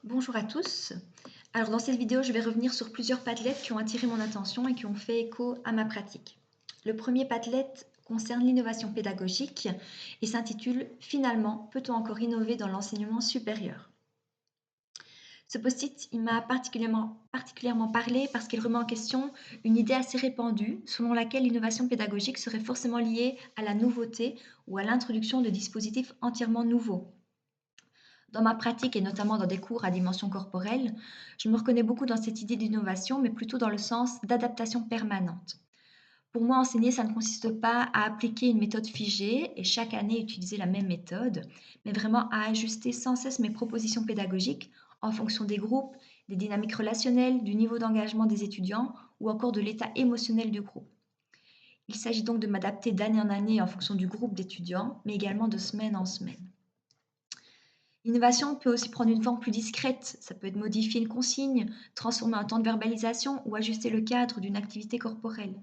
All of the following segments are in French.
Bonjour à tous. Alors dans cette vidéo, je vais revenir sur plusieurs Padlet qui ont attiré mon attention et qui ont fait écho à ma pratique. Le premier Padlet concerne l'innovation pédagogique et s'intitule Finalement, peut-on encore innover dans l'enseignement supérieur? Ce post-it, il m'a particulièrement parlé parce qu'il remet en question une idée assez répandue selon laquelle l'innovation pédagogique serait forcément liée à la nouveauté ou à l'introduction de dispositifs entièrement nouveaux. Dans ma pratique et notamment dans des cours à dimension corporelle, je me reconnais beaucoup dans cette idée d'innovation, mais plutôt dans le sens d'adaptation permanente. Pour moi, enseigner, ça ne consiste pas à appliquer une méthode figée et chaque année utiliser la même méthode, mais vraiment à ajuster sans cesse mes propositions pédagogiques en fonction des groupes, des dynamiques relationnelles, du niveau d'engagement des étudiants ou encore de l'état émotionnel du groupe. Il s'agit donc de m'adapter d'année en année en fonction du groupe d'étudiants, mais également de semaine en semaine. L'innovation peut aussi prendre une forme plus discrète. Ça peut être modifier une consigne, transformer un temps de verbalisation ou ajuster le cadre d'une activité corporelle.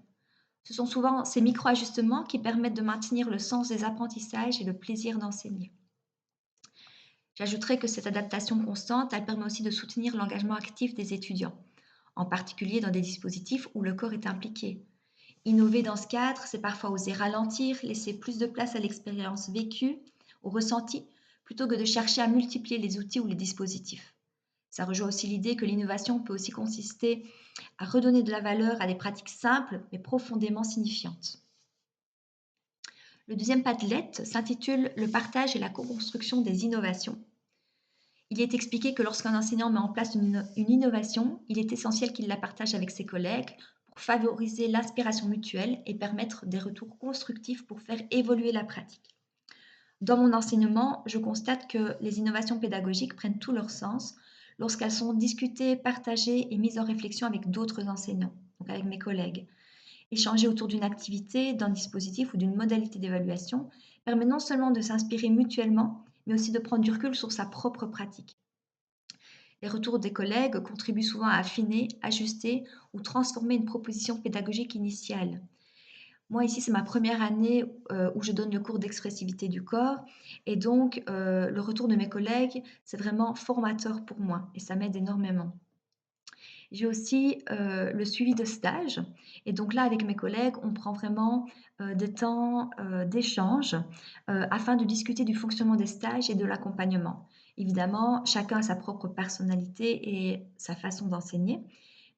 Ce sont souvent ces micro-ajustements qui permettent de maintenir le sens des apprentissages et le plaisir d'enseigner. J'ajouterais que cette adaptation constante, elle permet aussi de soutenir l'engagement actif des étudiants, en particulier dans des dispositifs où le corps est impliqué. Innover dans ce cadre, c'est parfois oser ralentir, laisser plus de place à l'expérience vécue, au ressenti, plutôt que de chercher à multiplier les outils ou les dispositifs. Ça rejoint aussi l'idée que l'innovation peut aussi consister à redonner de la valeur à des pratiques simples mais profondément signifiantes. Le deuxième Padlet s'intitule Le partage et la co-construction des innovations. Il est expliqué que lorsqu'un enseignant met en place une innovation, il est essentiel qu'il la partage avec ses collègues pour favoriser l'inspiration mutuelle et permettre des retours constructifs pour faire évoluer la pratique. Dans mon enseignement, je constate que les innovations pédagogiques prennent tout leur sens lorsqu'elles sont discutées, partagées et mises en réflexion avec d'autres enseignants, donc avec mes collègues. Échanger autour d'une activité, d'un dispositif ou d'une modalité d'évaluation permet non seulement de s'inspirer mutuellement, mais aussi de prendre du recul sur sa propre pratique. Les retours des collègues contribuent souvent à affiner, ajuster ou transformer une proposition pédagogique initiale. Moi, ici, c'est ma première année où je donne le cours d'expressivité du corps. Et donc, le retour de mes collègues, c'est vraiment formateur pour moi et ça m'aide énormément. J'ai aussi le suivi de stage. Et donc là, avec mes collègues, on prend vraiment des temps d'échange afin de discuter du fonctionnement des stages et de l'accompagnement. Évidemment, chacun a sa propre personnalité et sa façon d'enseigner,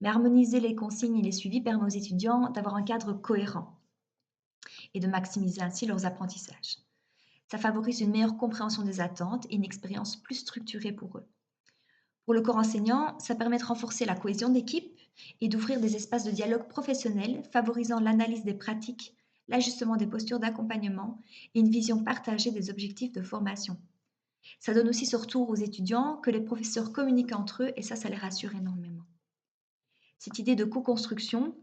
mais harmoniser les consignes et les suivis permet aux étudiants d'avoir un cadre cohérent et de maximiser ainsi leurs apprentissages. Ça favorise une meilleure compréhension des attentes et une expérience plus structurée pour eux. Pour le corps enseignant, ça permet de renforcer la cohésion d'équipe et d'ouvrir des espaces de dialogue professionnel favorisant l'analyse des pratiques, l'ajustement des postures d'accompagnement et une vision partagée des objectifs de formation. Ça donne aussi ce retour aux étudiants que les professeurs communiquent entre eux et ça les rassure énormément. Cette idée de co-construction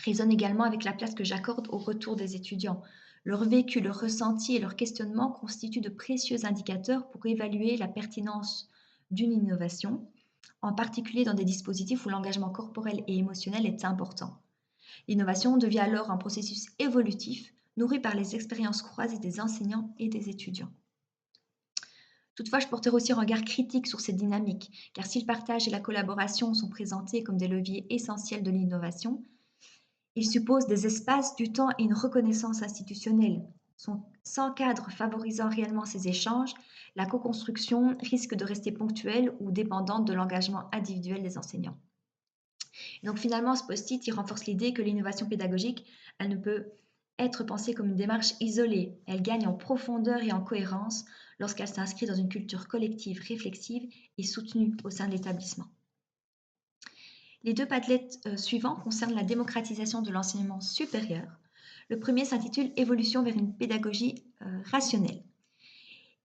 résonne également avec la place que j'accorde au retour des étudiants. Leur vécu, leur ressenti et leur questionnement constituent de précieux indicateurs pour évaluer la pertinence d'une innovation, en particulier dans des dispositifs où l'engagement corporel et émotionnel est important. L'innovation devient alors un processus évolutif nourri par les expériences croisées des enseignants et des étudiants. Toutefois, je porterai aussi un regard critique sur cette dynamique, car si le partage et la collaboration sont présentés comme des leviers essentiels de l'innovation, il suppose des espaces, du temps et une reconnaissance institutionnelle. Sans cadre favorisant réellement ces échanges, la co-construction risque de rester ponctuelle ou dépendante de l'engagement individuel des enseignants. Et donc finalement, ce post-it, il renforce l'idée que l'innovation pédagogique, elle ne peut être pensée comme une démarche isolée. Elle gagne en profondeur et en cohérence lorsqu'elle s'inscrit dans une culture collective, réflexive et soutenue au sein de l'établissement. Les deux Padlets suivants concernent la démocratisation de l'enseignement supérieur. Le premier s'intitule Évolution vers une pédagogie rationnelle.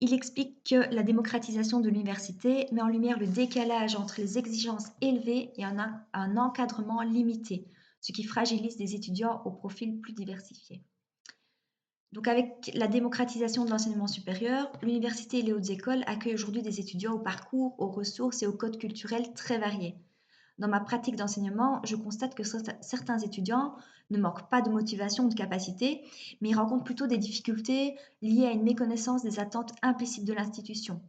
Il explique que la démocratisation de l'université met en lumière le décalage entre les exigences élevées et un encadrement limité, ce qui fragilise des étudiants au profil plus diversifié. Donc avec la démocratisation de l'enseignement supérieur, l'université et les hautes écoles accueillent aujourd'hui des étudiants au parcours, aux ressources et aux codes culturels très variés. Dans ma pratique d'enseignement, je constate que certains étudiants ne manquent pas de motivation ou de capacité, mais ils rencontrent plutôt des difficultés liées à une méconnaissance des attentes implicites de l'institution.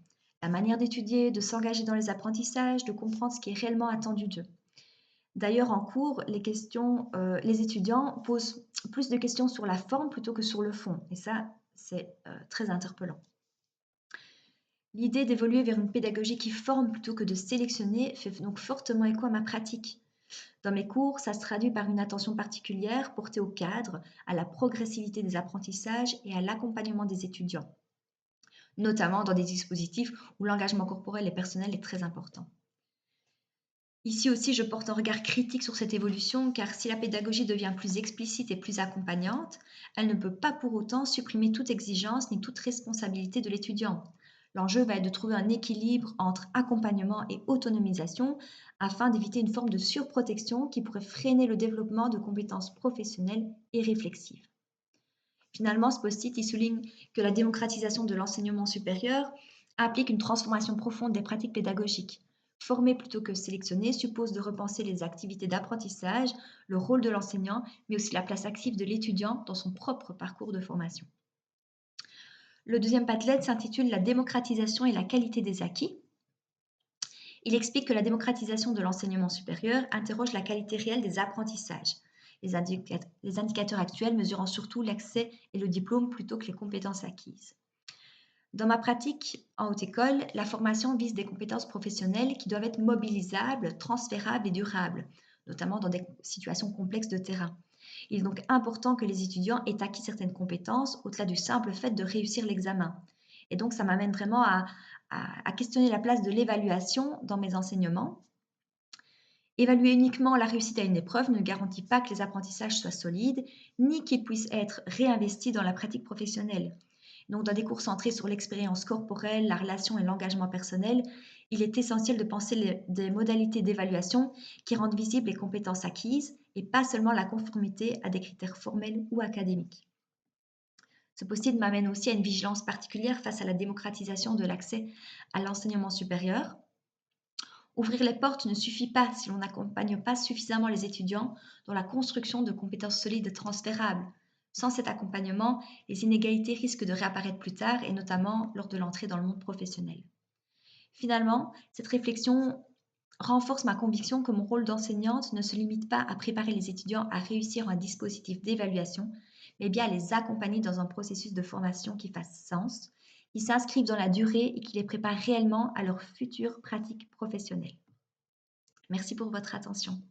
la manière d'étudier, de s'engager dans les apprentissages, de comprendre ce qui est réellement attendu d'eux. D'ailleurs, en cours, les étudiants posent plus de questions sur la forme plutôt que sur le fond. Et ça, c'est très interpellant. L'idée d'évoluer vers une pédagogie qui forme plutôt que de sélectionner fait donc fortement écho à ma pratique. Dans mes cours, ça se traduit par une attention particulière portée au cadre, à la progressivité des apprentissages et à l'accompagnement des étudiants, notamment dans des dispositifs où l'engagement corporel et personnel est très important. Ici aussi, je porte un regard critique sur cette évolution, car si la pédagogie devient plus explicite et plus accompagnante, elle ne peut pas pour autant supprimer toute exigence ni toute responsabilité de l'étudiant. L'enjeu va être de trouver un équilibre entre accompagnement et autonomisation afin d'éviter une forme de surprotection qui pourrait freiner le développement de compétences professionnelles et réflexives. Finalement, ce post-it il souligne que la démocratisation de l'enseignement supérieur implique une transformation profonde des pratiques pédagogiques. Former plutôt que sélectionner suppose de repenser les activités d'apprentissage, le rôle de l'enseignant, mais aussi la place active de l'étudiant dans son propre parcours de formation. Le deuxième Padlet s'intitule La démocratisation et la qualité des acquis. Il explique que la démocratisation de l'enseignement supérieur interroge la qualité réelle des apprentissages, les indicateurs actuels mesurant surtout l'accès et le diplôme plutôt que les compétences acquises. Dans ma pratique en haute école, la formation vise des compétences professionnelles qui doivent être mobilisables, transférables et durables, notamment dans des situations complexes de terrain. Il est donc important que les étudiants aient acquis certaines compétences au-delà du simple fait de réussir l'examen. Et donc, ça m'amène vraiment à questionner la place de l'évaluation dans mes enseignements. Évaluer uniquement la réussite à une épreuve ne garantit pas que les apprentissages soient solides, ni qu'ils puissent être réinvestis dans la pratique professionnelle. Donc, dans des cours centrés sur l'expérience corporelle, la relation et l'engagement personnel, il est essentiel de penser des modalités d'évaluation qui rendent visibles les compétences acquises et pas seulement la conformité à des critères formels ou académiques. Ce post-it m'amène aussi à une vigilance particulière face à la démocratisation de l'accès à l'enseignement supérieur. Ouvrir les portes ne suffit pas si l'on n'accompagne pas suffisamment les étudiants dans la construction de compétences solides et transférables. Sans cet accompagnement, les inégalités risquent de réapparaître plus tard et notamment lors de l'entrée dans le monde professionnel. Finalement, cette réflexion renforce ma conviction que mon rôle d'enseignante ne se limite pas à préparer les étudiants à réussir un dispositif d'évaluation, mais bien à les accompagner dans un processus de formation qui fasse sens, qui s'inscrive dans la durée et qui les prépare réellement à leur future pratique professionnelle. Merci pour votre attention.